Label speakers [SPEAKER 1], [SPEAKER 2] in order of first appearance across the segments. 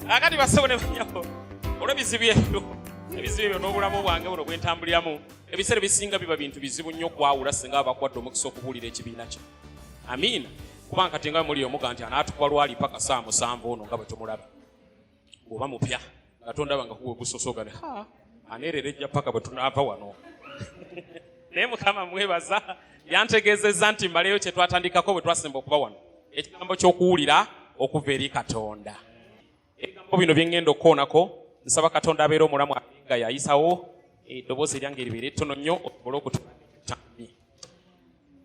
[SPEAKER 1] Akati basabone banyako olwebizibu ebyo n'obulamu bwange buno bwentambuliramu ebiseera bisinga biba bintu bizibu nnyo okwawula singa abakwadde omukisa okubuulira ekibiina kye. Amiina. Kubanga kati nga muli omuga nti anaatukuba lwali paka saa 7 ono nga bwe tumulaba. Oba mupya Katonda banga kuwe gusosogane aneererejja paka bwe tunaava wano. Naye Mukama mwebaza yantegeezezza nti mbaleyo kye twatandikako bwe twasemba okuba wano. Ekigambo ky'okuwulira okuva eri Katonda. Ebigambo bino bye ngenda okukoonako nsaba Katonda abeera omulamu nga yayisawo eddoboozi eryange eribeera ettono nnyo okusobola okututambi.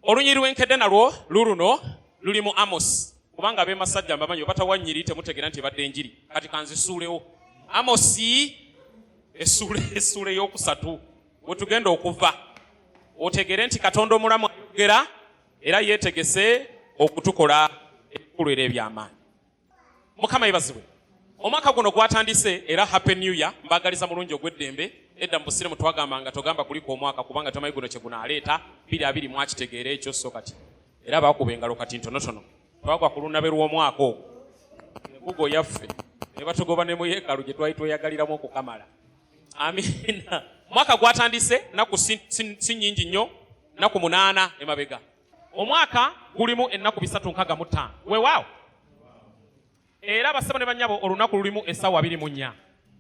[SPEAKER 1] Olunyi lwenkedde nalwo luno lulimu Amos. Kubanga ab'emasajja mbamanyi oba tawanyiri temutegera nti ebadde enjiri. Kati kanzisuulewo. Amosi essuula ey'okusatu we tugenda okuva. Otegere nti Katonda omulamu ayogera era yeetegese okutukola ebikulu era eby'amaanyi. Mukama yebazibwe. Omwaka guno gwatandise era Happy New Year mbagaliza mulungi ogw'eddembe. Edda mu busire mutwagambanga togamba kuliko omwaka kubanga tomanyi guno kye gunaaleeta 2020 mwakitegeera ekyo so kati. Era baakuba engalo kati ntonotono. Twagwa ku lunabe lw'omwaka ogwo. Engugo yaffe ne batugoba ne mu yeekaalu gye twali tweyagaliramu okukamala. Amiina. Mwaka gwatandise naku si nnyingi nnyo, naku 8 emabega. Omwaka gulimu ennaku 365. Weewaawo. Era basaba ne bannyabo olunaku lulimu essaawa 24.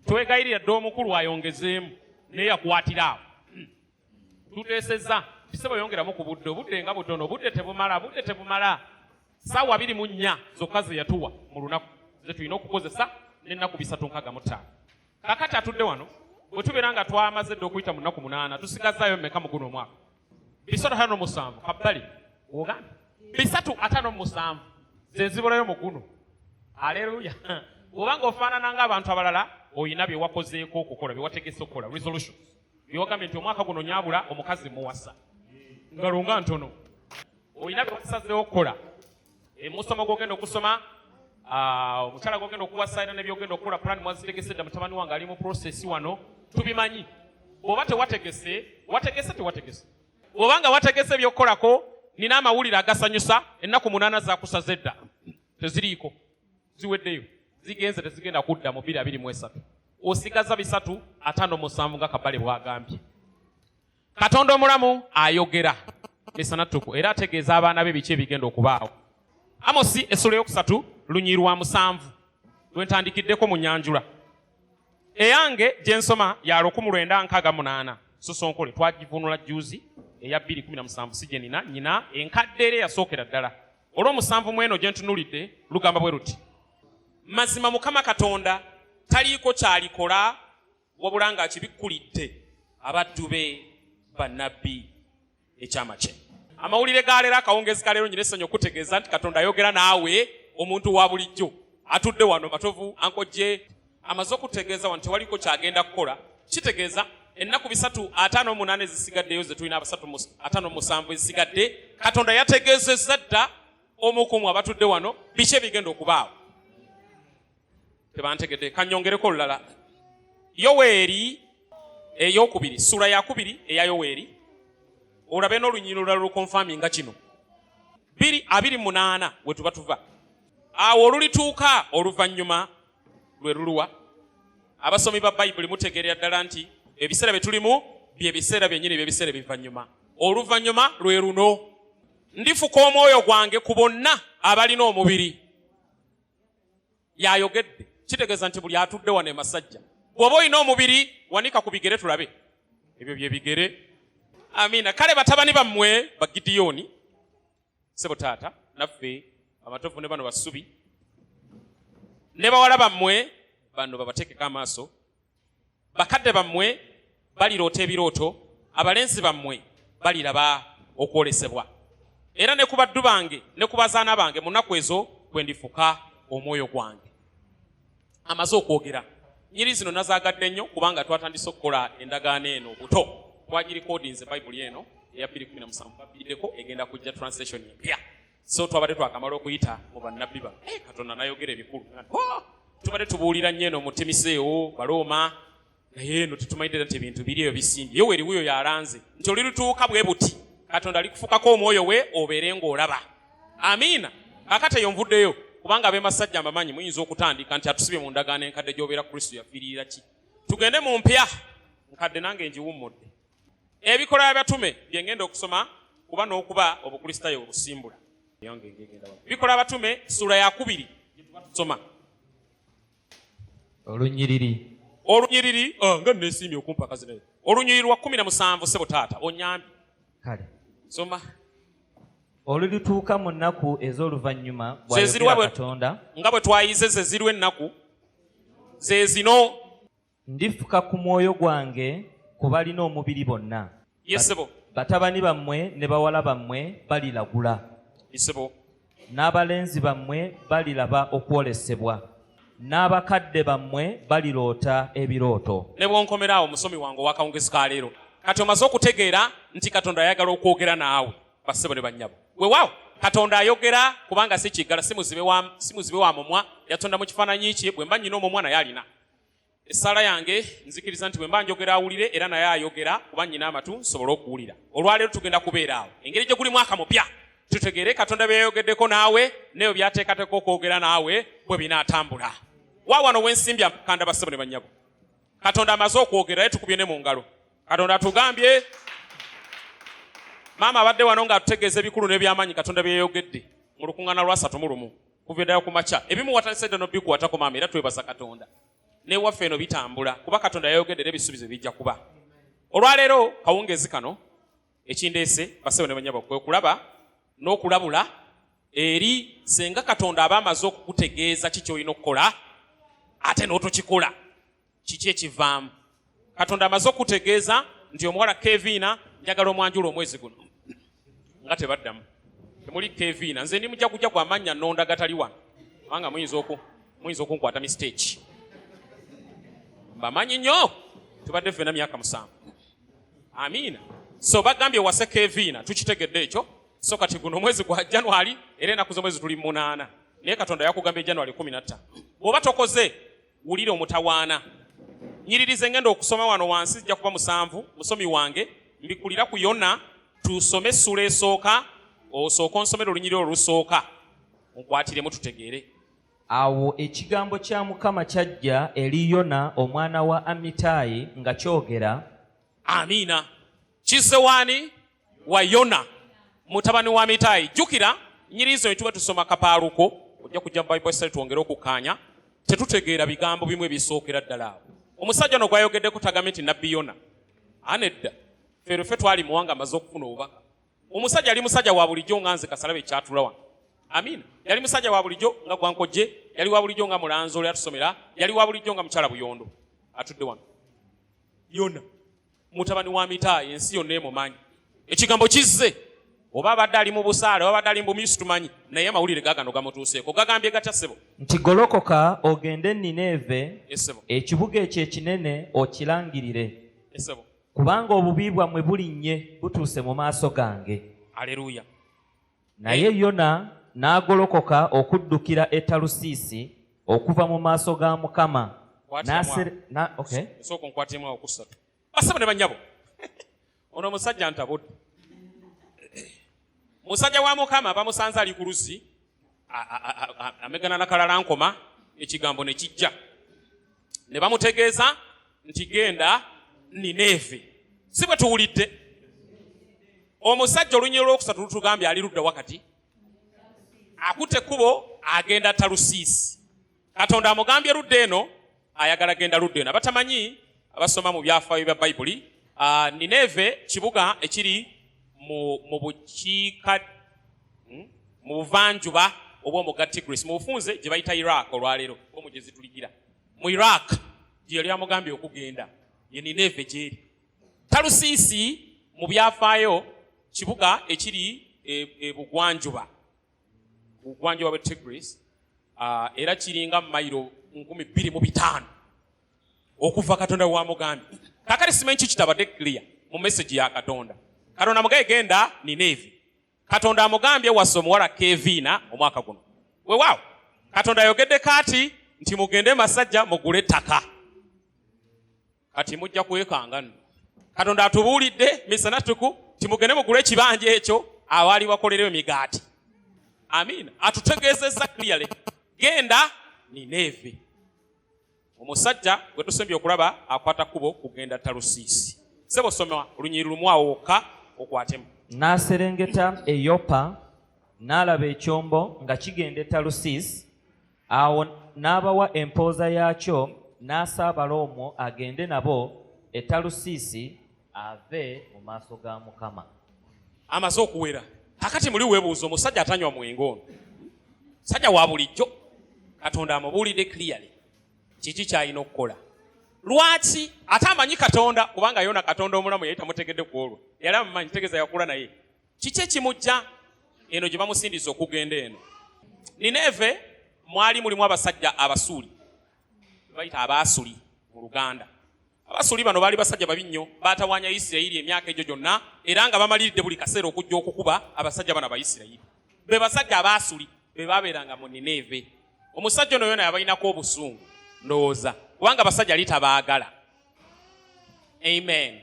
[SPEAKER 1] Twegayirira dda omukulu ayongezeemu naye yakwatira awo. Tuteesezza bisebo yongeramu ku budde nga butono budde tebumala. Ssaawa 24 zokka ze yatuwa mu lunaku ze tulina okukozesa n'ennaku 365. Kakati atudde wano bwe tubeera nga twamaze dde okuyita mu nnaku 8 tusigazaayo mmeka mu guno omwaka 357 kabbali ogamba 357 ze nzibulayo mu guno. Aleluya. Obanga ofaanana ng'abantu abalala oyina bye wakozeeko okukola bye wategese okukola resolutions. Byogambye nti omwaka guno nyabula omukazi muwasa. Ngalo nga ntono. Oyina bye wasazeewo okukola. Musomo gw'ogenda okusoma, omukyala gw'ogenda okuwasa era ne by'ogenda okukola plan mwazitegese dda mutabani wange ali mu process wano tubimanyi. Bw'oba tewategese. Bw'obanga wategese by'okukolako nina amawulire agasanyusa ennaku 8 zaakusaze dda. Teziriiko. Ziweddeyo. Zigenze tezigenda kudda mu 2023. Osigaza 357 nga Kabale bw'agambye. Katonda omulamu ayogera. Misana tuku era ategeeza abaana be biki ebigenda okubaawo. Amosi essula ey'okusatu lunyi lwa 7 lwentandikiddeko mu Nyanjula. Eyange gye nsoma ya 1968 Sosonkole twagivunula juzi eya 2017 si gye nyina enkadde era yasookera ddala. Olw'omusanvu mweno gye ntunulidde lugamba bwe ruti. Mazima Mukama Katonda taliiko kyalikola wabula ng'akibikkulidde abaddu be bannabbi ekyama kye. Amawulire galeero akawungezi kaleero nyina essanyu okutegeeza nti Katonda ayogera naawe omuntu wa bulijjo atudde wano Matovu ankojje amaze okutegeeza wano tewaliko kyagenda kukola. Kitegeeza ennaku 358 zisigaddeyo ze tulina 357 ezisigadde Katonda yategeezezza dda omukumu abatudde wano biki ebigenda okubaawo. Tebantegedde kanyongereko olulala. Yoweeri ey'okubiri ssula ya 2 eya Yoweeri olabe n'olunyiro olulala lukonfaminga kino 2:28 we tuba tuva. Awo olulituuka oluvannyuma lwe luluwa. Abasomi ba Bayibuli mutegeerera ddala nti ebiseera bye tulimu bye biseera byennyini bye biseera ebivannyuma. Oluvannyuma lwe luno. Ndifuka omwoyo gwange ku bonna abalina omubiri. Yayogedde. Kitegeeza nti buli atudde wano emasajja. Bw'oba olina omubiri wanika ku bigere tulabe. Ebyo bye bigere. Amiina. Kale batabani bammwe ba Gidiyoni sebo taata naffe Amatovu ne bano basubi ne bawala bammwe bano babateekeko amaaso. Bakadde bammwe baliroota ebirooto. Abalenzi bammwe baliraba okwolesebwa. Era ne ku baddu bange ne ku bazaana bange mu nnaku ezo kwe ndifuka omwoyo gwange. Amaze okwogera. Nyiri zino nazaagadde nnyo kubanga twatandise okukola endagaano eno buto. Twagirikodinze Bayibuli eno eya 2017 babiddeko egenda kujja translation empya. So twabadde twakamala okuyita mu bannabbi ba. Katonda n'ayogera ebikulu. Tubadde tubuulira nnyo eno mu Timoseewo, Balooma. Naye eno tetumanyidde nti ebintu biri eyo bisimbye. Yoweri wuyo yalanze. Nti olituuka bwe buti. Katonda alikufuukako omwoyo we obeere ng'olaba. Amiina. kakati eyo nvuddeyo kubanga ab'emasajja amamanyi muyinza okutandika nti atusibye mu ndagaano enkadde gy'obeera Kristo yafiirira ki. Tugende mu mpya nkadde nange ngiwummudde. Ebikolwa by'abatume bye ngenda okusoma kuba n'okuba obukristaayo obusimbula. Bikolwa abatume sura ya 2 soma. Olunyiriri nga nneesiimye okumpa kazinayo. Olunyiriri lwa 17 ssebo taata onyambi.
[SPEAKER 2] Kale.
[SPEAKER 1] Soma.
[SPEAKER 2] Olulituuka mu nnaku ez'oluvannyuma bw'ayogera Katonda.
[SPEAKER 1] Nga bwe twayize ze ziriwo ennaku ze zino.
[SPEAKER 2] Ndifuka ku mwoyo gwange ku balina omubiri bonna.
[SPEAKER 1] Yesebo.
[SPEAKER 2] Batabani bammwe ne bawala bammwe baliragula.
[SPEAKER 1] Yesebo.
[SPEAKER 2] N'abalenzi bammwe baliraba okwolesebwa. N'abakadde bammwe baliroota ebirooto.
[SPEAKER 1] Ne bw'onkomeraawo musomi wange ow'akawungezi ka leero. Kati omaze okutegeera nti Katonda ayagala okwogera naawe bassebo ne bannyabo. Weewaawo Katonda ayogera kubanga si kiggala si muzibe wa mumwa yatonda mu kifaananyi kye bwe mba nnyina omumwa naye alina. Essaala yange nzikiriza nti bwe mba njogera awulire era naye ayogera kuba nnyina amatu nsobole okuwulira. Olwaleero tugenda kubeera awo. Engeri gye guli mwaka mupya tutegeere Katonda bye yayogeddeko naawe n'ebyo by'ateekateeka okwogera naawe bwe binaatambula. Wano wensimbya mukanda bassebo ne bannyabo. Katonda amaze okwogera naye tukubye ne mu ngalo. Katonda atugambye maama abadde wano nga atutegeeza ebikulu n'ebyamaanyi Katonda bye yayogedde mu lukuŋŋaana lwa 3 kuva eddayo ku makya. Ebimu watanise dda n'obikwatako maama era twebaza Katonda. N'ewaffe eno bitambula kuba Katonda yayogedde era ebisuubizo bijja kuba. Olwaleero kawungeezi kano ekindeese bassebo ne bannyabo kwe kulaba n'okulabula eri senga Katonda aba amaze okukutegeeza kiki olina okukola ate n'otokikola kiki ekivaamu. Katonda amaze okutegeeza nti omuwala Kevina njagala omwanjula omwezi guno nga tebaddamu. Temuli Kevina nze ndi mujja kujja gw'amannya nnonda gatali wano kubanga muyinza okunkwata mistake. Mbamanyi nnyo tubadde ffenna myaka 7. Amiina. So bagambye wase Kevina tukitegedde ekyo. So kati guno omwezi gwa January era ennaku z'omwezi tuli 8. Naye Katonda yakugambye January 15. Bw'oba tokoze wulire omutawaana. Nyiririze ngenda okusoma wano wansi jja kuba 7 musomi wange mbikulira ku Yona tusome essula esooka osooka onsomera olunyiriri olusooka onkwatiremu tutegeere.
[SPEAKER 2] Awo ekigambo kya Mukama kyajja eri Yona omwana wa Amitaayi nga kyogera.
[SPEAKER 1] Amiina. Kizze waani? Wa Yona mutabani wa Amitaayi. Jjukira nyiririzo ne tuba tusoma kapaaluko ojja kujja mu Bible study twongere okukaanya tetutegeera bigambo bimu ebisookera ddala awo. Omusajja ono gwayogeddeko tagambe nti nabbi Yona. Anedda ffe twali muwanga amaze okufuna obubaka. Omusajja yali musajja wa bulijjo nga nze Kasalabe kyatula wano. Amiina. Yali musajja wa bulijjo nga Gwankojje, yali wa bulijjo nga Mulanzo oli atusomera, yali wa bulijjo nga Mukyala Buyondo. Atudde wano. Yona mutabani wa Amitaayi ensi yonna emumanyi. Ekigambo kizze oba abadde ali mu busaale oba abadde ali mu bumisi tumanyi naye amawulire gaagano gamutuuseeko. Gagambye gatya ssebo?
[SPEAKER 2] Nti golokoka ogende Nineeve
[SPEAKER 1] Essebo.
[SPEAKER 2] Ekibuga ekyo ekinene okirangirire.
[SPEAKER 1] Essebo.
[SPEAKER 2] Kubanga obubi bwammwe bulinnye butuuse mu maaso gange.
[SPEAKER 1] Aleluya.
[SPEAKER 2] Naye Yona n'agolokoka okuddukira e Talusiisi okuva mu maaso ga Mukama.
[SPEAKER 1] Sooka onkwatemu awo ku 3. Bassebo ne bannyabo. Ono omusajja ntabudde. Musajja wa Mukama bamusanze ali ku luzzi amegana na kalala nkoma ekigambo ne kijja. Ne bamutegeeza nti genda Nineeve. Si bwe tuwulidde. Omusajja olunyiriri olwokusatu lutugambye ali ludda wakati. Akutte ekkubo agenda Talusiisi. Katonda amugambye ludda eno ayagala genda ludda eno. Abatamanyi abasoma mu byafaayo bya Bayibuli Nineeve kibuga ekiri mu bukiika mu buvanjuba obw'omugga Tigris mu bufunze gye bayita Iraq olwaleero omugezi tuligira mu Iraq gye yali amugambye okugenda ye Nineeve gyeri. Talusiisi mu byafaayo kibuga ekiri bugwanjuba bwe Tigris era kiringa mayiro 2500 okuva Katonda wamugambye. Kakati simanyi ki kitabadde clear mu message ya Katonda. Katonda mugaye genda Nineeve. Katonda amugambye wasa omuwala Kevina omwaka guno. Weewaawo Katonda ayogedde kati nti mugende masajja mugule ttaka. Kati mujja kwekanga nno. Katonda atubuulidde misana tuku nti mugende mugule ekibanja ekyo awaali bakolerewo emigaati. Amina. Atutegeezezza clearly. Genda Nineve. Omusajja gwe tusembye okulaba akwata kubo kugenda Talusiisi. Sebo somewa olunyiri lumu awoka okwatemu.
[SPEAKER 2] N'aserengeta e Yopa n'alaba ekyombo nga kigenda e Talusiisi, awo n'abawa empooza yaakyo n'asaabala omwo agende nabo e Talusiisi ave mu maaso ga Mukama.
[SPEAKER 1] Amaze okuwera. Kakati muli weebuuza omusajja atanywa mwenge ono. Musajja wa bulijjo. Katonda amubuulidde clearly. Kiki ky'alina okukola. Lwaki ate amanyi Katonda kubanga yona Katonda omulamu yali tamutegedde ku olwo. Yali amumanyi tegeeza yakula naye. Kiki ekimujja eno gye bamusindiza okugenda eno. Nineve mwali mulimu abasajja Abasuuli. Bayita Abaasuli mu Luganda. Abasuuli bano baali basajja babi nnyo, baatawaanya Isirayiri emyaka egyo gyonna era nga bamaliridde buli kaseera okujja okukuba abasajja bano Abayisirayiri. Be basajja Abaasuli be baabeeranga mu Nineve. Omusajja ono yona yabalinako obusungu ndowooza kubanga abasajja ali tabaagala. Amen.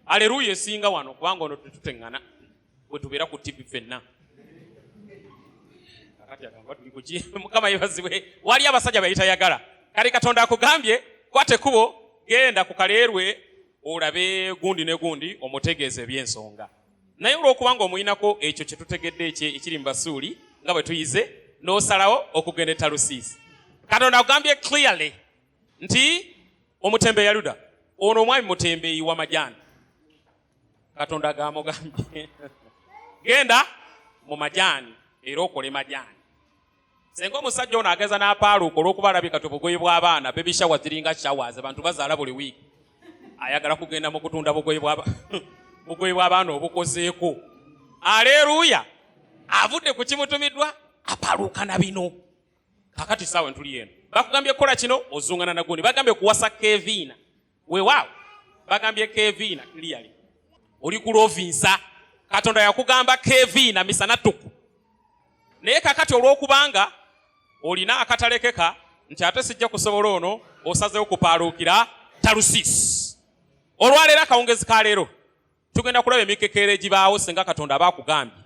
[SPEAKER 1] Aleluya esinga wano kubanga ono tetuteŋŋana bwe tubeera ku TV ffenna. Kakati agamba tuli ku ki Mukama yeebazibwe. Wali abasajja be tayagala. Kale Katonda akugambye kwate kubo genda ku kaleerwe olabe gundi ne gundi omutegeeze eby'ensonga. Naye olw'okubanga omuyinako ekyo kye tutegedde ekiri mu Basuuli nga bwe tuyize n'osalawo okugenda e Talusiisi. Katonda agambye clearly nti omutembeeyi Yaluda ono omwami mutembeeyi wa majaani. Katonda agamugambye genda mu majaani era okole majaani. Senga omusajja ono ageza n'apaaluuka olw'okuba alabika obugoye bw'abaana baby shower ziringa showers abantu bazaala buli wiiki. Ayagala kugenda mu kutunda bugoye bw'abaana obukozeeko. Aleluya. Avudde ku kimutumiddwa apaaluuka na bino. Kakati saawe ntuli eno. Bakugambye kukola kino ozungana na gundi. Bagambye kuwasa Kevina. Weewaawo. Bagambye Kevina clearly. Oli ku Lovinsa. Katonda yakugamba Kevina misana tuku. Naye kakati olw'okubanga olina akatalekeka nti ate sijja kusobola ono osazeewo kupaaluukira Talusiisi. Olwaleero akawungezi ka leero tugenda kulaba emikekeero egibaawo singa Katonda aba akugambye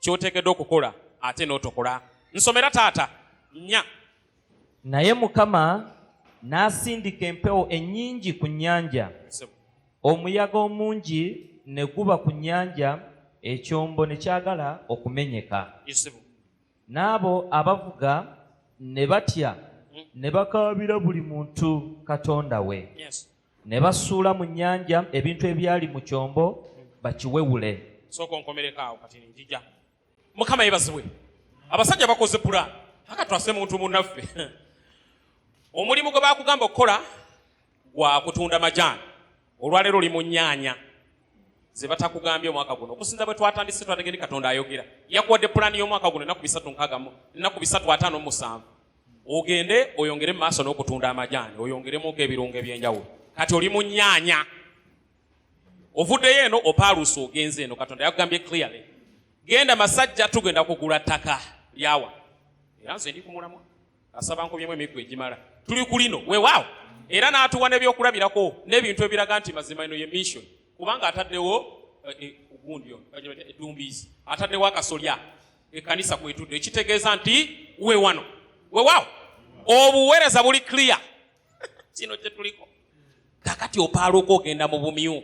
[SPEAKER 1] ky'oteekeddwa okukola ate n'otokola. Nsomera taata nnya.
[SPEAKER 2] Naye Mukama n'asindika empewo ennyingi ku nnyanja, omuyaga omungi ne guba ku nnyanja, ekyombo ne kyagala okumenyeka. N'abo abavuga ne batya ne bakaabira buli muntu Katonda we. Ne basuula mu nnyanja ebintu ebyali mu kyombo bakiwewule.
[SPEAKER 1] Sooka onkomereko awo kati njija. Mukama yeebazibwe. Abasajja bakoze pulaani. Akatwase muntu munnaffe. Omulimu gwe baakugamba okukola gwa kutunda majaani. Olwaleero oli mu nnyaanya ze batakugambye omwaka guno. Okusinza bwe twatandise twategedde Katonda ayogera. Yakuwadde pulaani y'omwaka guno ennaku 367. Ogende oyongere mu maaso n'okutunda amajaani. Oyongeremuko ebirungo eby'enjawulo. Kati oli mu nnyaanya. Ovuddeyo eno opaaluusa ogenze eno. Katonda yakugambye clearly. Genda masajja tugenda kugula ttaka lyawa. Era nze ndi ku mulamwa. Asaba nkobyemu emiggo egimala. Tuli ku lino. Weewaawo. Era n'atuwa n'ebyokulabirako n'ebintu ebiraga nti mazima eno ye mission. Kubanga ataddewo ugundi edumbizi. Ataddewo akasolya. Ekkanisa kwetudde. Ekitegeeza nti we wano. Weewaawo. Obuweereza buli clear. Kino kye tuliko. Kakati opaaluuka ogenda mu bumyu.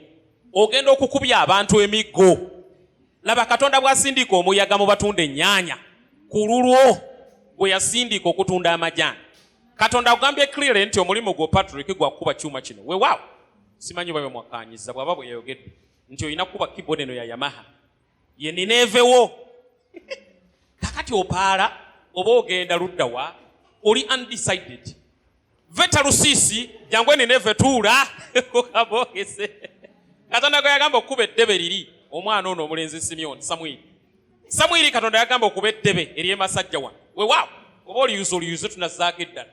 [SPEAKER 1] Ogenda okukubya abantu emiggo. Laba Katonda bw'asindika omuyaga mu batunda ennyaanya. Ku lulwo bwe yasindika okutunda amajaani. Katonda agambye clearly nti omulimu gwo Patrick gwa kuba kyuma kino. Weewaawo. Simanyi bwe mwakaanyiza bw'aba bwe yayogedde nti olina kuba keyboard eno ya Yamaha. Ye Ninevewo. Kakati opaala oba ogenda ludda wa oli undecided. Ve Talusiisi jangwe Nineve tuula okabogese. Katonda gwe yagamba okuba eddebe liri omwana ono omulenzi Samwiri Katonda yagamba okuba eddebe ery'emasajja wano. Weewaawo oba oliyuza tunazzaako eddala.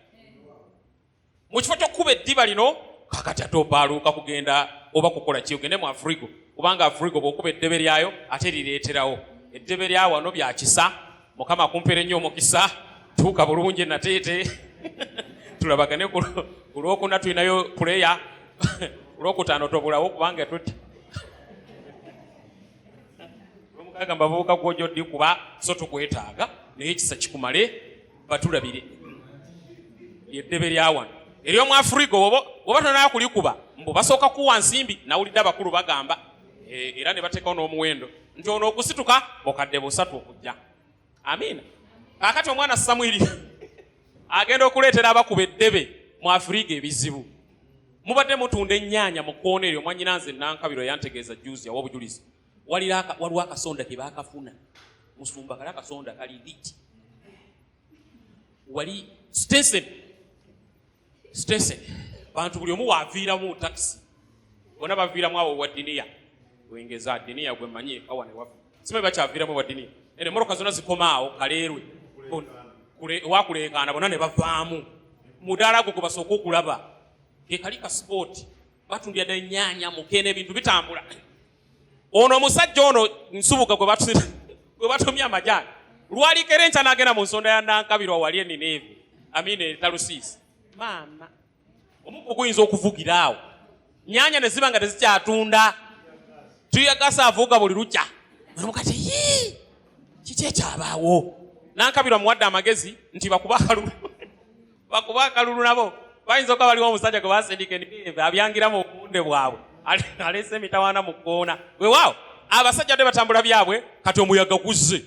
[SPEAKER 1] Mu kifo ky'okuba eddiba lino kakati ate opaaluuka kugenda oba kukola ki ogende mu Afrigo. Kubanga Afrigo bw'okuba eddebe lyayo ate lireeterawo. Eddebe lya wano bya kisa. Mukama akumpere nnyo omukisa. Tuuka bulungi nateete. Tulabagane ku lwokuna tulinayo puleya. Olwokutaano tobulawo kubanga tutte. bagamba bavubuka gw'ojoddi kuba so tukwetaaga naye ekisa kikumale batulabire eddebe lya wano ery'omu Afrika oba tonaa kulikuba mbu basooka kuwa nsimbi nawulidde abakulu bagamba era ne bateekawo n'omuwendo nti ono okusituka bukadde busatu okujja. Amiina. Kaakati omwana Samwiri agenda okuleetera abakuba eddebe mu Afrika ebizibu. Mubadde mutunda ennyaanya mu kkoona eryo mwannyinanze Nankabirwa yantegeeza juzi awa obujulizi. Waliwo akasonda ke baakafuna. Musumba kali akasonda kali diki. Wali station. Bantu buli omu waaviiramu taxi. Bonna baviiramu abo wa Diniya. Wengeza Diniya gwe mmanyi ekawa ne wafu. Simanyi bakyaviiramu wa Diniya. Emmotoka zonna zikoma awo Kaleerwe. Wakuleekaana bonna ne bavaamu. Mudaala gwe basooka okulaba. Ke kali ka sport. Batundira ddala ennyaanya mukeene ebintu bitambula. Ono omusajja ono nsubuga gwe batumya amajaani. Lwali kerenca n'agenda mu nsonda ya Nankabirwa wali e Nineeve. Amine Talusiisi. Maama. Omuntu guyinza okuvugira awo. Nnyaanya ne ziba nga tezikyatunda. Tuyagasa avuga buli lukya. Mukati kiki ekyabaawo. Nankabirwa muwadde amagezi nti bakuba akalulu nabo. Bayinza okuba waliwo omusajja gwe basindika Nineeve abyangiramu obunde bwabwe. Alese emitawaana mu kkoona. Weewaawo abasajja de batambula byabwe kati omuyaga guzze.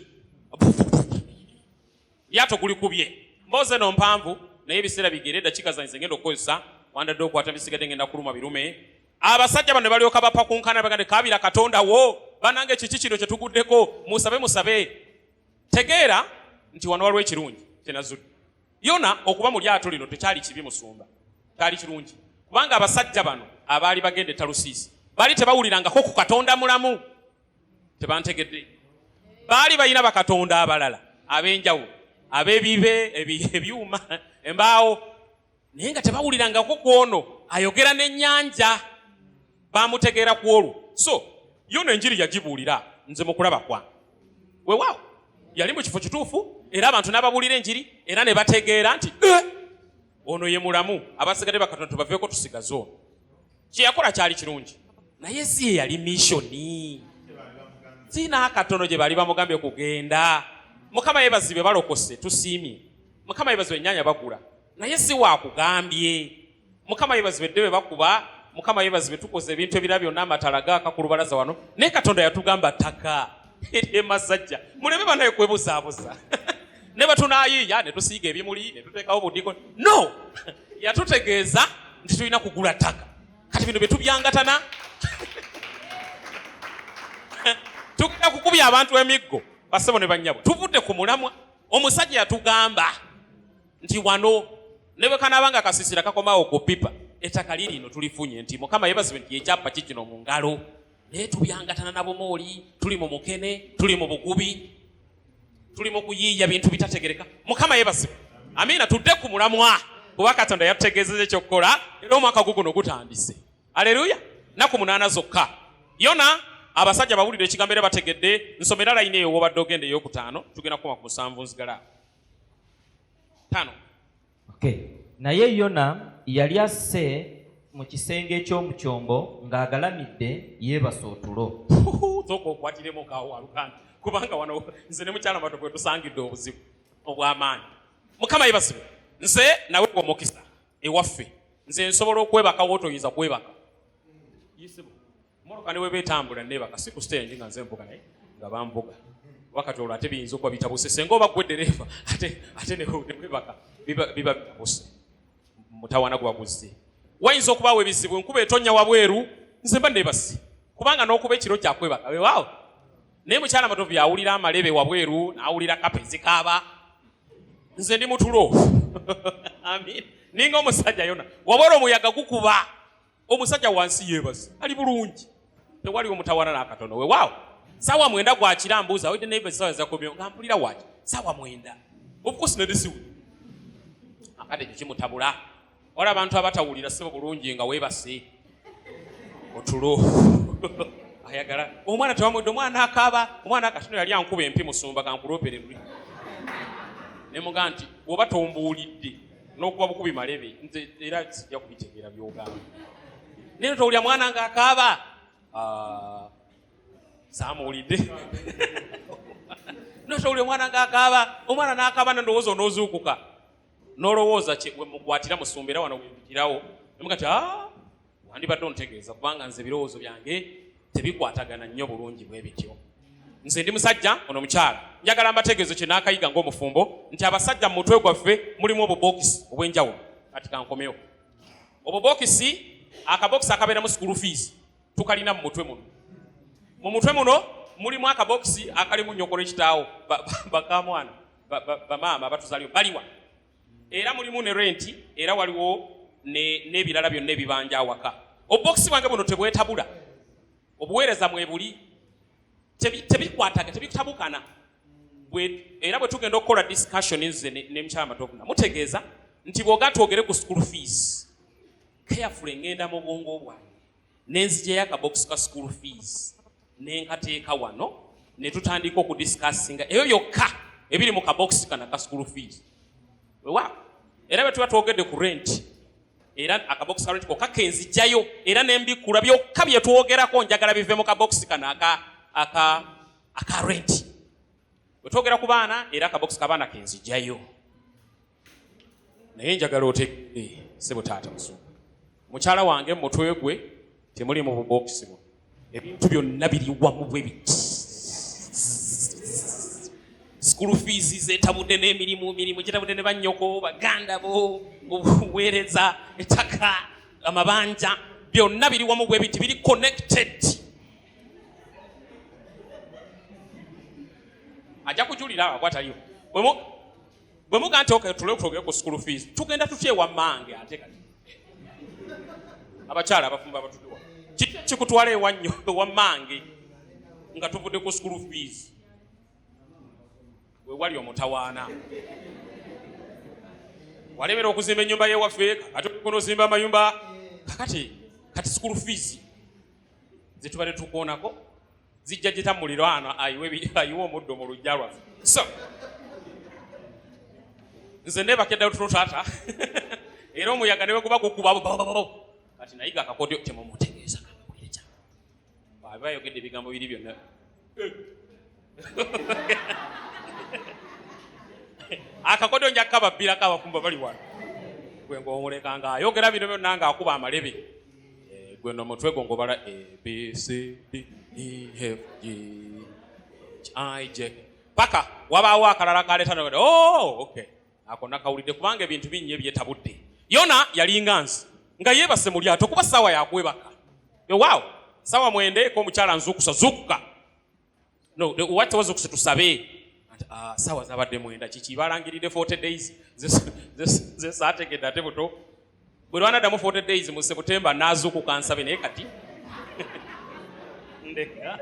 [SPEAKER 1] Lyato kulikubye. Mboze no mpanvu naye ebiseera bigere dakika zange ngenda okukozesa wandadde okwata bisigadde ngenda kuluma birume. Abasajja bano balyoka bapakunkana bagande kabira Katonda wo banange kiki kino kye tuguddeko musabe. Tegeera nti wano waliwo ekirungi kyenazudde. Yona okuba mu lyato lino tekyali kibi Musumba. Kyali kirungi. Kubanga abasajja bano abaali bagende Talusiisi baali tebawulirangako ku Katonda mulamu. Tebantegedde. Baali balina bakatonda abalala ab'enjawulo. Abebibe ebyuma embaawo naye nga tebawulirangako kwono ayogera n'ennyanja bamutegeera ku olwo. So yona enjiri yagibuulira nze mu kulaba kwange. Weewaawo yali mu kifo kituufu era abantu n'ababuulira enjiri era ne bategeera nti ono ye mulamu abasigadde bakatonda tubaveeko tusigaze ono. Kye yakola kyali kirungi naye si ye yali missoni. Sina akatono gye bali bamugambye kugenda. Mukama yebazibe balokose tusiimye. Mukama yebazibe ennyaanya bagula naye si waakugambye. Mukama yebazibe eddebe bakuba. Mukama yebazibe tukoze ebintu ebira byonna amatala gaaka ku lubalaza wano naye Katonda yatugamba ttaka eri emasajja mulebe banaye kwebuzaabuza ne batunaayiiya ne tusiiga ebimuli ne tuteekawo budiko. No yatutegeeza nti tulina kugula ttaka. Kati bino bye tubyangatana tugenda kukubya abantu emiggo basebo ne bannyabo tuvudde ku mulamwa. Omusajja yatugamba nti wano ne bwe kanaabanga akasisira kakomaawo ku pipa ettaka lirino tulifunye nti Mukama yebazibe nti yekyapa kikino mu ngalo naye tubyangatana nabo mooli tuli mu mukene tuli mu bugubi tuli mu kuyiiya bintu bitategereka. Mukama yebazibe. Amiina tudde ku mulamwa kuba Katonda yatutegeezezza ekyokukola era omwaka guno gutandise. Aleluya. Naku 8 zokka. Yona abasajja bawulira ekigambo era bategedde. Nsomera layini eyo wobadde ogenda ey'okutaano tugenda kukoma ku 7 nzigala 5.
[SPEAKER 2] Okay. Naye Yona yali asse mu kisenge eky'omu kyombo ng'agalamidde yeebasa otulo.
[SPEAKER 1] Zoko okwatiremu kaawo alukanda kubanga wano nze ne mukyala mato kwe tusangidde obuzibu obw'amaanyi. Mukama yeebasibe. Nze nawe omukisa ewaffe nze nsobola okwebaka wootoyinza kwebaka. Yisibu moroka ne webeetambula neebaka si ku stage nga nze mvuga naye nga bamvuga wakati olwo ate biyinza okuba bitabuse senga oba gwe ddereeva ate ne webaka biba bitabuse mutawaana gwaguzze. Wayinza okubaawo ebizibu enkuba etonnya wabweru nze mba neebasi kubanga n'okuba ekiro kyakwebaka weewaawo naye mukyala matovu yawulira amalebe wabweru n'awulira kapezi kaaba nze ndi mutulo. Amin. Ninga omusajja Yona wabwera omuyaga gukuba omusajja wansi yeebasi ali bulungi tewali omutawaana n'akatono weewaawo. Saawa 9 gwakira mbuuza awedde naye essaawa ezakomyewo nga mpulira waki saawa 9 obukosi ne disiwu akade ekyo kimutabula. Wala abantu abatawulira sebo bulungi nga weebase otulo ayagala omwana tewamwedde omwana akaaba omwana akatono yali ankuba empi Musumba kankulopere luli ne muga nti oba tombuulidde n'okuba bukubi malebe nze era sijja kubitegeera byogamba neno towulira mwana nga akaaba Samuwulidde. Nosowulira omwana ng'akaaba, omwana n'akaaba n'endowooza onoozuukuka. N'olowooza mukwatira musumba era wano wembikirawo. Nemuga ti wandibadde ontegeeza kubanga nze ebirowoozo byange tebikwatagana nnyo bulungi bwe bityo. Nze ndi musajja ono mukyala. Njagala mbategeeze kye naakayiga ng'omufumbo nti abasajja mu mutwe gwaffe mulimu obubokisi obw'enjawulo. Kati kankomeo. Obubokisi, akabokisi akabeeramu school fees tukalina mu mutwe muno. Mu mutwe muno mulimu akabokisi akalimu nnyoko n'ekitaawo bakamwana bamaama batuzaliyo baliwa. Era mulimu ne renti era waliwo n'ebirala byonna ebibanja awaka. Obubokisi bwange buno tebwetabula. Obuweereza mwebuli tebikwataga tebitabukana. Era bwe tugenda okukola discussion nze ne mukyala Matokuna mutegeeza nti bw'oga twogere ku school fees carefully ngenda mu bwongo bwange n'enzigyayo akabokisi ka school fees nenkateeka wano ne tutandika okudiscussinga ebyo byokka ebiri mu kabokisi kana ka school fees. Wewa era bwe tuba twogedde ku rent era akabokisi ka rent kokka kenzigyayo era n'embikula byokka bye twogerako njagala bive mu kabokisi kana aka rent. Bwe twogera ku baana era akabokisi k'abaana kenzigyayo. Naye njagala otegeere ssebo taata musumba. Mukyala wange mutwe gwe temuli mu bubokisi bwo. Ebintu byonna biri wamu bwe biti. School fees zetabudde n'emirimu kitabudde ne bannyoko baganda bo obuweereza ettaka amabanja byonna biri wamu bwe biti biri connected. Ajja kujulira akwataliyo. Bwe muga nti tulekutogere ku school fees tugenda tutya ewa mmange ate kati. Abakyala abafumba abatuliwa. Kiki kikutwala ewa mmange nga tuvudde ku school fees. We wali omutawaana. Walemera okuzimba ennyumba y'ewaffe ate kunozimba amayumba kati school fees zetubadde tukoonako zijja gitamuliraano ayiwe omuddo mu lujja lwaffe. So nze nebakeddayo tuno taata era omuyaga ne bwe guba gukuba kati nayiga akakodyo temumutegeeza kamuweereza bw'aba ayogedde ebigambo biri byonna akakodyo nja kababbirako abafumba bali wano gwe ng'omuleka ng'ayogera bino byonna ng'akuba amalebe gwe nomutwe gwo ng'obala ABCDEFG paka wabaawo akalala kaleeta okay ako nakawulidde kubanga ebintu bingi ebyetabudde. Yona yalinga nsi nga yeebase mu lyato kuba ssaawa yakwebaka. Waaw ssaawa 9 ko omukyala zuukuka no wati wazuukuse tusabe ssaawa zabadde 9 kiki balangiride 40 days ze saategedde ate buto bwe lwanaddamu 40 days mu September n'azuukuka nsabe naye kati ndeka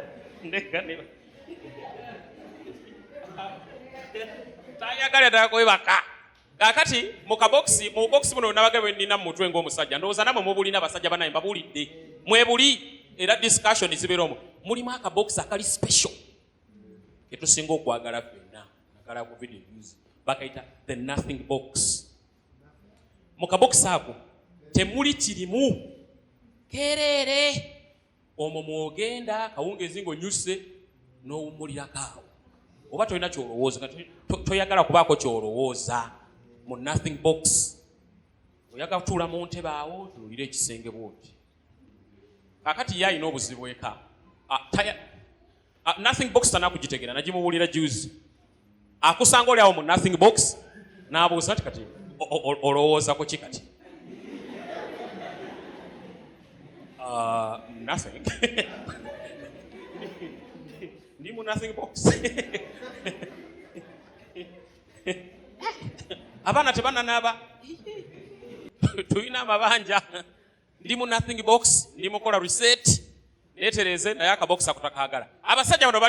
[SPEAKER 1] tayagala ddala kwebaka. Kakati mu bokisi buno nabagabwe nnina mu mutwe ng'omusajja ndowooza namwe mubulina abasajja banaye mbabulidde mwebuli era discussion zibeera omwo mulimu akabokisi akali special ketusinga okwagala ffenna nagala ku video news bakayita the nothing box. Mu kabokisi ako temuli kirimu kereere omwo mwogenda kawungeezi ng'onyuse n'owummulirako awo oba tolina kyolowooza toyagala kubaako kyolowooza mu nothing box. Oyagala kutuula mu ntebe awo tuulire ekisenge bwoti. Kakati ye alina obuzibu eka nothing box tanakugitegera nagimuwulira juice akusanga oli awo mu nothing box n'abuuza ti kati olowooza ku ki kati nothing ndi mu nothing box. Abaana tebananaaba tulina amabanja ndi mu nothing box ndi mukola reset neetereze naye akabokisi akutakagala. Abasajja bano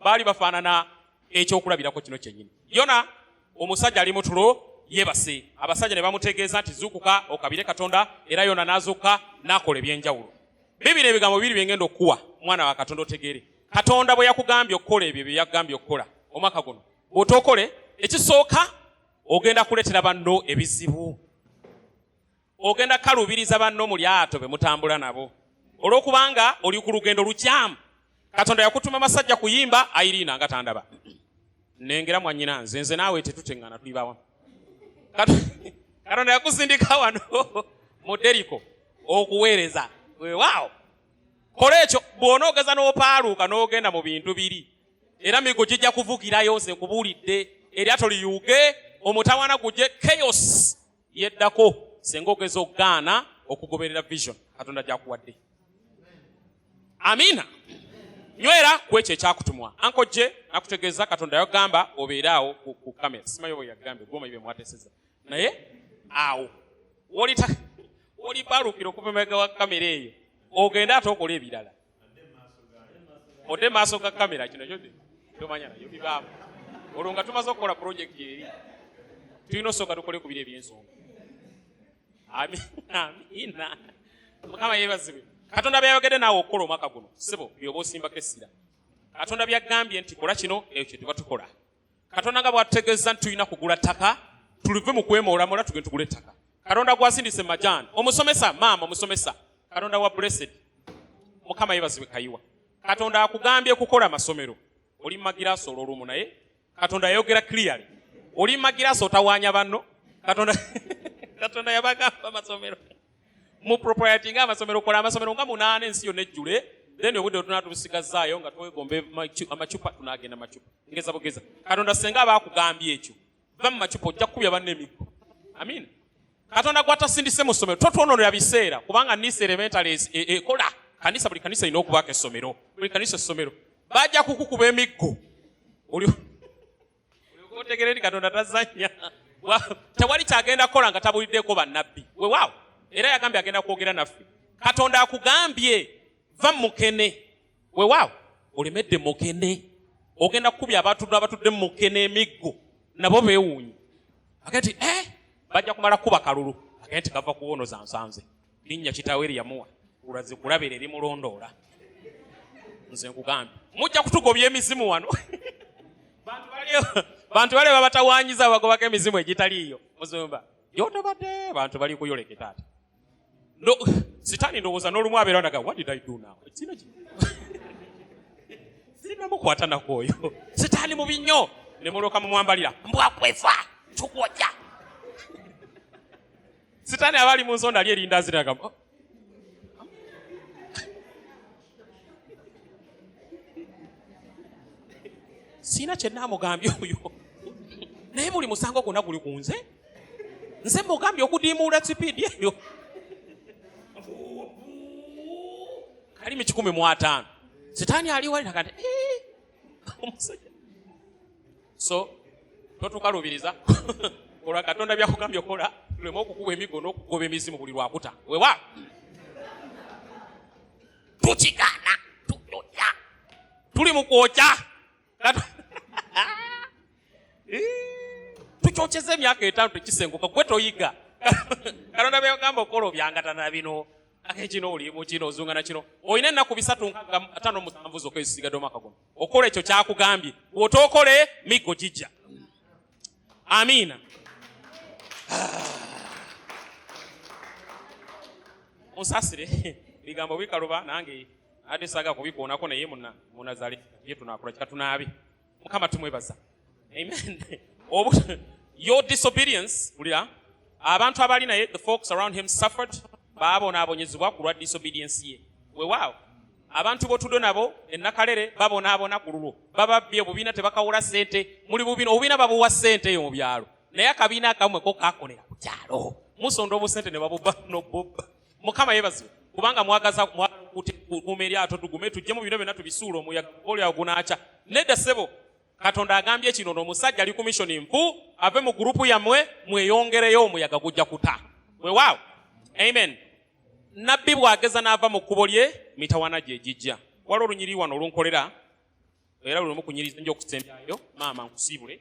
[SPEAKER 1] baali bafaanana ekyokulabirako kino kyennyini. Yona omusajja ali mu tulo yeebase abasajja ne bamutegeeza nti zuukuka okabire Katonda era Yona n'azuuka n'akola ebyenjawulo. Bibiri ebigambo biri byengenda okuwa mwana wa Katonda otegeere. Katonda bwe yakugambye okukola ebyo bye yakugambye okukola omwaka guno bw'otookole ekisooka ogenda kuleetera banno ebizibu. Ogenda kalubiriza banno mu lyato be mutambula nabo olw'okubanga oli ku lugendo lukyamu. katonda yakutuma masajja kuyimba Irina nga tandaba nengera mwannyina nze naawe tetutengana tuli bawamu katonda yakusindika wano mu Deriko okuweereza weewaawo kola ekyo bw'onoogeza n'opaaluuka n'ogenda mu bintu biri era migo gijja kuvugirayo nze nkubuulidde eryato liyuuge omutawana gujje chaos yeddako senga ogeza okugaana okugoberera vision katonda gyakuwadde. Amiina. Nywera ku ekyo ekyakutumwa ankojje nakutegeeza katonda yagamba obeere awo ku kamera simanyi oba yagambe goma ibe mwateseza naye awo woli paaluukira okuva emabega wa kamera eyo ogenda ate okola ebirala odde maaso ga kamera kino kyo tomanya nayo bibaamu olwo nga tumaze okukola projekiti eri tulina osooka tukole ku biro eby'ensonga. Amiina. Mukama yeebazibwe. Katonda byayogedde naawe okukola omwaka guno sibo byoba osimbako essira. Katonda byagambye nti kola kino ekyo tuba tukola. Katonda nga bwatutegeeza nti tulina kugula ttaka tulive mu kwemoolamoola tugende tugule ettaka. Katonda gwasindise majaani omusomesa maama omusomesa Katonda wa blessed. Mukama yeebazibwe kayiwa. Katonda akugambye kukola amasomero oli magiraso olw'olumu naye Katonda yayogera clearly oli magiraso otawaanya banno Katonda yabagamba amasomero mu propriety nga amasomero kola amasomero nga 8 ensi yonna ejjule then obudde tunatubisigazaayo nga twegombe amacupa tunagenda macupa ngeza bugeza Katonda senga abakugambye ekyo va mu macupa ojja kukubya banne emiggo. Amiina. Katonda gwatasindise mu ssomero totwononera biseera kubanga Nice Elementary ekola kanisa buli kanisa ina okubaako essomero buli kanisa essomero bajja kukukuba emiggo oli otegere nti Katonda tazanya tewali kyagenda kukola nga tabuliddeko bannabbi weewaawo era yagambye agenda kwogera naffe. Katonda akugambye va mukene weewaawo olemedde mukene ogenda kukubya abatudde mu mukene emiggo nabo beewuunye agenti bajja kumala kuba kalulu agenti kava kuwonoza nsanze linnya kitaawe eri yamuwa ulaze kulabira eri mulondoola nze nkugambye mujja kutugobya emizimu wano bantu bali babatawaanyiza bagobako emizimu egitaliiyo muzumba yotobadde bantu bali kuyoleke taata no sitaani ndowooza n'olumu abeera naga what did I do now sirina mukwata nakwoyo sitaani mubi nnyo ne mulooka mumwambalira mbwakwefa tukwojja sitaani abali mu nsonda ali erinda ziragamba sina kye naamugambye oyo naye buli musango gwonna guli ku nze mugambye okudiimuula sipiidi eyo kalimi 105 sitaani aliwalira kati omusajja so totukalubiriza olwa Katonda byakugambye okola tuleme okukuba emigo n'okugoba emizimu buli lwakuta wewa tukigana tutonya tuli mu kwokya tukyokeza emyaka 5 tekisenguka gwe toyiga Katonda byagamba okola obyangatana bino akekino oli mu kino ozungana kino oyina ennaku 357 zokka ezisigadde omwaka guno okola ekyo kyakugambye bw'otookole migo gijja. Amiina. Onsasire bigambo bikaluba nange ate saga kubikoonako naye munazale ye tunakola kika tunaabe Mukama tumwebaza. Amen. Your disobedience ulira abantu abali naye the folks around him suffered babonaabonyezebwa ku lwa disobedience ye weewaawo abantu botudo nabo ennakalere babonaabona ku lulwo bababbye obubiina tebakawula ssente muli bubiina obubiina babuwa ssente eyo mu byalo naye akabiina akamwe ko kakolera ku kyalo musonda obusente ne babubba nobubba. Mukama yeebazibwe kubanga mwagaza kukuuma eryato tugume tujje mu bino byonna tubisuula omuyaga olyawo gunaaca nedda ssebo Katonda agambye kino n'omusajja ali ku mission mpu ave mu gurupu yammwe mweyongereyo omuyaga gujja kuta weewaawo. Amen. Nabbi bwageza n'ava mu kkubo lye mitawana gye gijja waliwo olunyiri wano olunkolera era lulimu kunyiriza nja okusembyayo maama nkusiibule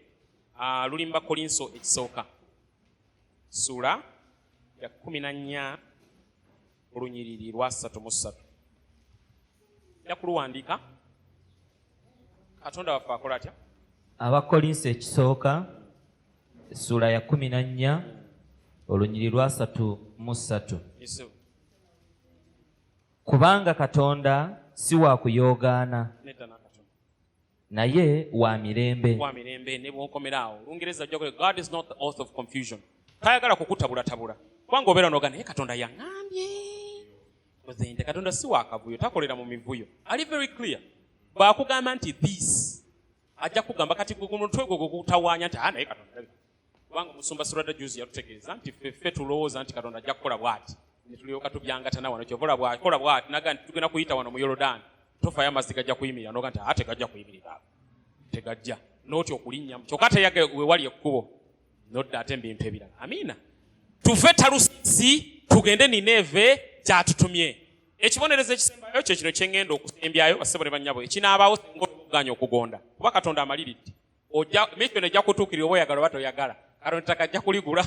[SPEAKER 1] lulimba Kolinso ekisooka ssuula ya 14 olunyiriri lwa 3:3 ja kuluwandiika Katonda waffe akola atya.
[SPEAKER 2] Abakolinso ekisooka ssuula ya 14 olunyiriri lwa 3:3 kubanga Katonda si wa kuyoogaana
[SPEAKER 1] nedda n'akatono
[SPEAKER 2] naye wa mirembe.
[SPEAKER 1] wa mirembe ne bw'okomeraawo Olungereza ajja kule God is not the author of confusion. Tayagala kukutabulatabula kubanga obeera n'oga naye Katonda yaŋŋambye nze Katonda si wa kavuyo takolera mu mivuyo ali very clear. Bw'akugamba nti this ajja kugamba kati ku mutwe gwo gukutawaanya nti naye Katonda kubanga omusumba Surada Juzi yatutegeeza nti ffe tulowooza nti Katonda ajja kukola bw'ati ne tulyoka tubyangatana wano kyovola kola bw'ati naga nti tugenda kuyita wano mu Yorodaani tofayo amazzi gajja kuyimirira noga nti ate gajja kuyimirira tegajja n'oti okulinnya kyokka teyage wewali ekkubo nodda ate ebintu ebirala. Amiina. Tuve Talusisi tugende Nineve kyatutumye. Ekibonerezo ekisembayo kye kino kye ŋŋenda okusembyayo bassebo ne bannyabo ekinaabaawo singa okuganya okugonda kuba Katonda amaliridde. Mission ejja kutuukirira oba oyagala oba toyagala. Katonda takajja kuligula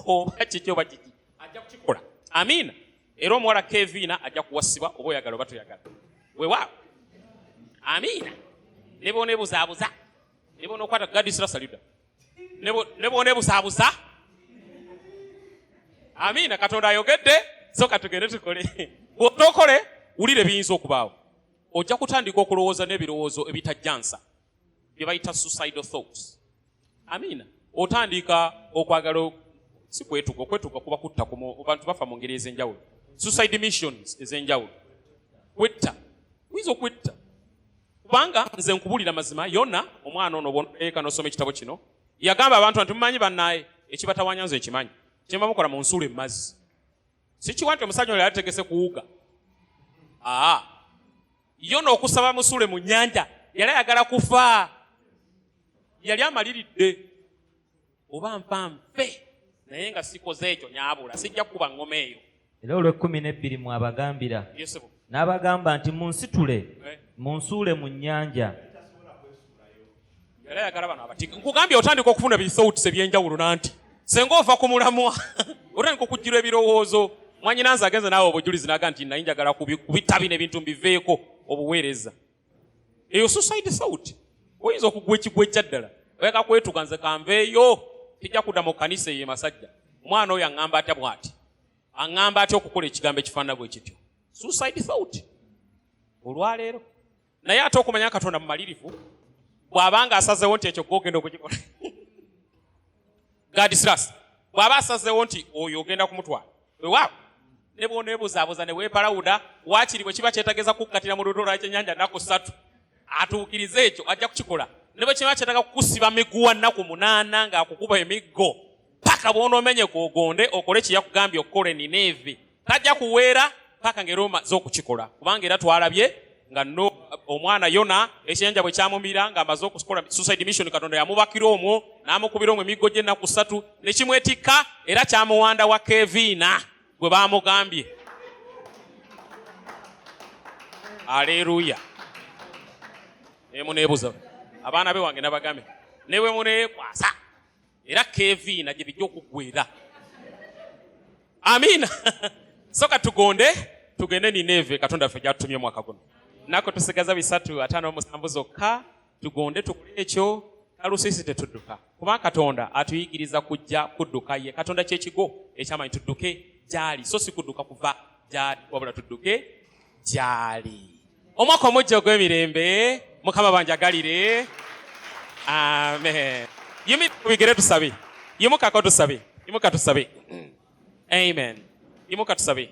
[SPEAKER 1] oba kiki oba kiki ajja kukikola. Amiina. Era omuwala Kevina ajja kuwasibwa oba oyagala oba toyagala. Weewaawo. Amiina. Ne bw'oneebuzaabuza ne bw'onookwata gadisira saluda ne bw'oneebuzaabuza. Amiina. Katonda ayogedde so katugende tukole. Bw'otookole wulire biyinza okubaawo. Ojja kutandika okulowooza n'ebirowoozo ebitajjansa bye bayita suicidal thoughts. Amiina. Otandika okwagala si kwetuga kuba kutta ku bantu bafa mu ngeri ez'enjawulo. Suicide missions ez'enjawulo. Kwetta. Oyinza okwetta. Kubanga nze nkubulira mazima Yona omwana ono bw'onoteeka n'osoma ekitabo kino yagamba abantu nti mumanyi bannaaye ekibatawaanya nze ekimanyi kye mukola mu nsuula emmazzi. Si kiwa nti omusajja ono yategese kuwuga. Yona okusaba musuule mu nnyanja yali ayagala kufa. Yali amaliridde oba nfanfe naye nga sikoze ekyo nyaabula sijja kuba ngoma eyo.
[SPEAKER 2] Era olw'12 mwabagambira
[SPEAKER 1] Yesebo.
[SPEAKER 2] n'abagamba nti munsitule munsuule mu nnyanja.
[SPEAKER 1] Yali ayagala bano abatika. Nkugambye otandika okufuna bithoughts ebyenjawulo nanti senga ova ku mulamwa otandika okujjirwa ebirowoozo. Mwanyinanza agenze naawe obujulizi naga nti naye njagala kubitabi n'ebintu mbiveeko obuweereza. Eyo suicide thought oyinza okugwa ekigwa ekya ddala oyaka kwetuga nze kanveeyo tijja kudda mu kkanisa eyo masajja omwana oyo aŋŋamba atya bw'ati aŋŋamba atya okukola ekigambo ekifaanana bwe kityo. Suicide thought olwaleero naye ate okumanya Katonda mumalirivu bw'abanga asazeewo nti ekyo gw'ogenda okukikola Gadisirasi bw'aba asazeewo nti oyo ogenda kumutwala weewaawo ne bw'oneebuzaabuza ne weepalawuda waakiri bwe kiba kyetageza kukkatira mu lutalo lw'ekyennyanja nnaku 3 atuukirize ekyo ajja kukikola. Ne bwe kiba kyetaga kukusiba miguwa nnaku 8 ng'akukuba emiggo paka bw'onoomenye kwogonde okole kye yakugambye okukola Nineve tajja kuweera paka ng'era omaze okukikola kubanga era twalabye nga omwana Yona ekyennyanja bwe kyamumira ng'amaze okukola suicide mission Katonda yamubakira omwo n'amukubira omwo emiggo gy'ennaku 3 ne kimwetikka era kyamuwanda wa Kevina gwe baamugambye. Aleluya. Emuneebuza abaana be wange nabagambe newe muneekwasa era Kevina gye bijja okuggwera. Amiina. Soka tugende Nineve Katonda ffe gy'atutumye mwaka guno. Nako tusigaza 357 zokka tugonde tukole ekyo Talusisi tetudduka kubanga Katonda atuyigiriza kujja kudduka ye. Katonda kyekigo ekyamanyi tudduke gyali so si kudduka kuva gyali wabula tudduke gyali. Omwaka omujja ogw'emirembe Mukama banjagalire. Amen. Yimugire tusabe. Yimukako tusabe. Yimuka tusabe. Amen. Yimuka tusabe.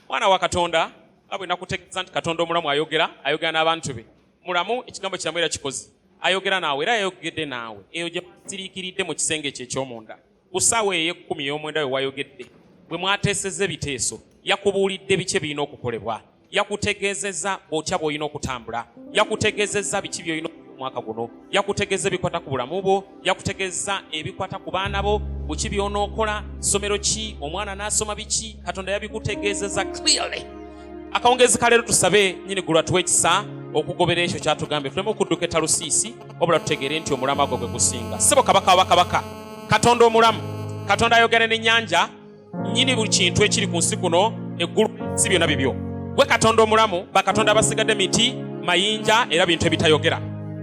[SPEAKER 1] Mwana wa Katonda abwe nakutegeeza nti Katonda omulamu ayogera n'abantu be. Mulamu ekigambo kiramu era kikozi. Ayogera naawe era ayogedde naawe. Eyo gye basiriikiridde mu kisenge kye eky'omunda. Ku ssaawa eyo 10 we wayogedde. Bwe mwateesezza ebiteeso yakubuulidde biki ebirina okukolebwa. Yakutegeezezza otya bw'olina okutambula. Yakutegeezezza biki by'olina omwaka guno. Yakutegeeza ebikwata ku bulamu bwo. Yakutegeeza ebikwata ku baana bo. Buki by'onookola. Ssomero ki. Omwana n'asoma biki. Katonda yabikutegeezezza clearly. Akawungezi ka leero tusabe nnyini ggulu atuwe ekisa okugobera ekyo kyatugambye tuleme okudduka Talusisi wabula tutegeere nti omulamu gwe gusinga. Ssebo kabaka wa bakabaka Katonda omulamu. Katonda ayogera n'ennyanja nnyini buli kintu ekiri ku nsi kuno eggulu si byonna bibyo. Gwe Katonda omulamu bakatonda abasigadde miti mayinja era bintu ebitayogera.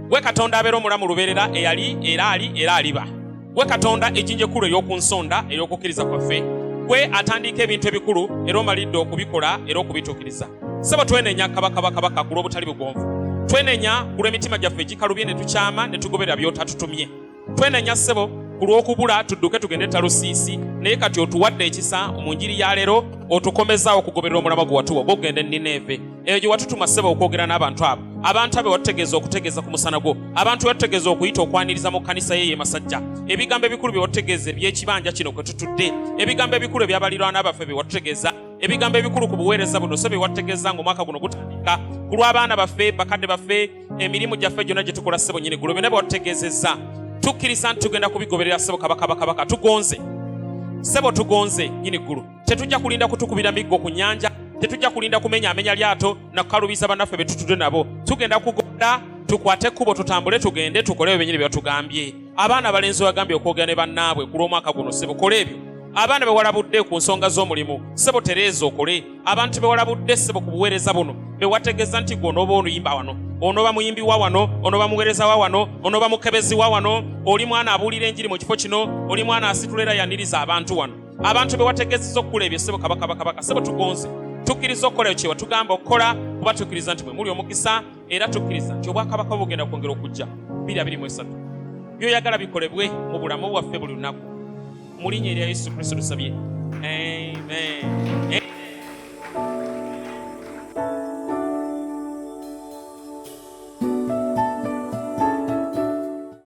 [SPEAKER 1] Gwe Katonda abeera omulamu lubeerera eyali era ali era aliba. Gwe Katonda ejjinja ekkulu ery'oku nsonda ery'okukkiriza kwaffe. Gwe atandika ebintu ebikulu era omalidde okubikola era okubituukiriza. sebo twenenya kabaka ku lw'obutali bugonvu, twenenya ku lw'emitima gyaffe egikalubye ne tukyama ne tugoberera by'otatutumye, twenenya sebo ku lw'okubula tudduke tugende Talusiisi, naye kati otuwadde ekisa mu njiri ya leero otukomezaawo okugoberera omulamwa gwe watuwa ogw'okugenda e Nineeve. Eyo gye watutuma sebo okwogera n'abantu abo, abantu abo watutegeeza okutegeeza ku musana gwo, abantu be watutegeeza okuyita okwaniriza mu kkanisa ye Masajja, ebigambo ebikulu bye watutegeeza eby'ekibanja kino kwe tutudde, ebigambo ebikulu ebyabalirwana baffe bye watutegeeza, ebigambo ebikulu ku buweereza buno so bye watutegeeza ng'omwaka guno gutandika, ku lw'abaana baffe, bakadde baffe, emirimu gyaffe gyonna gye tukola sebo nnyini gulo byonna bye watutegeezezza. Tukkiriza nti tugenda kubigoberera sebo kabaka tugonze sebo tugonze nyini ggulu. Tetujja kulinda kutukubira miggo ku nnyanja, tetujja kulinda kumenya amenya lyato na kukalubiza bannaffe be tutudde nabo. Tugenda kugonda tukwate ekkubo tutambule tugende tukole ebyo bennyini bye batugambye. Abaana abalenzi bagambye okwogera ne bannaabwe ku lw'omwaka guno sebo kole ebyo. Abaana be walabudde ku nsonga z'omulimu sebo tereeza okole. Abantu be walabudde sebo ku buweereza buno be wategeeza nti gwe onooba onuyimba wano, onooba muyimbi wa wano, onooba muweereza wa wano, onooba mukebezi wa wano, oli mwana abuulira enjiri mu kifo kino, oli mwana asitula era yaniriza abantu wano. Abantu be wategeezezza okukola ebyo sebo kabaka sebo tugonze. Tukkiriza okukola ekyo kye watugamba okukola, kuba tukkiriza nti mwe muli omukisa, era tukkiriza nti obwakabaka bugenda kwongera okujja 2023. By'oyagala bikolebwe mu bulamu bwaffe buli lunaku. Mu linnya erya Yesu Kristo tusabye. Amen.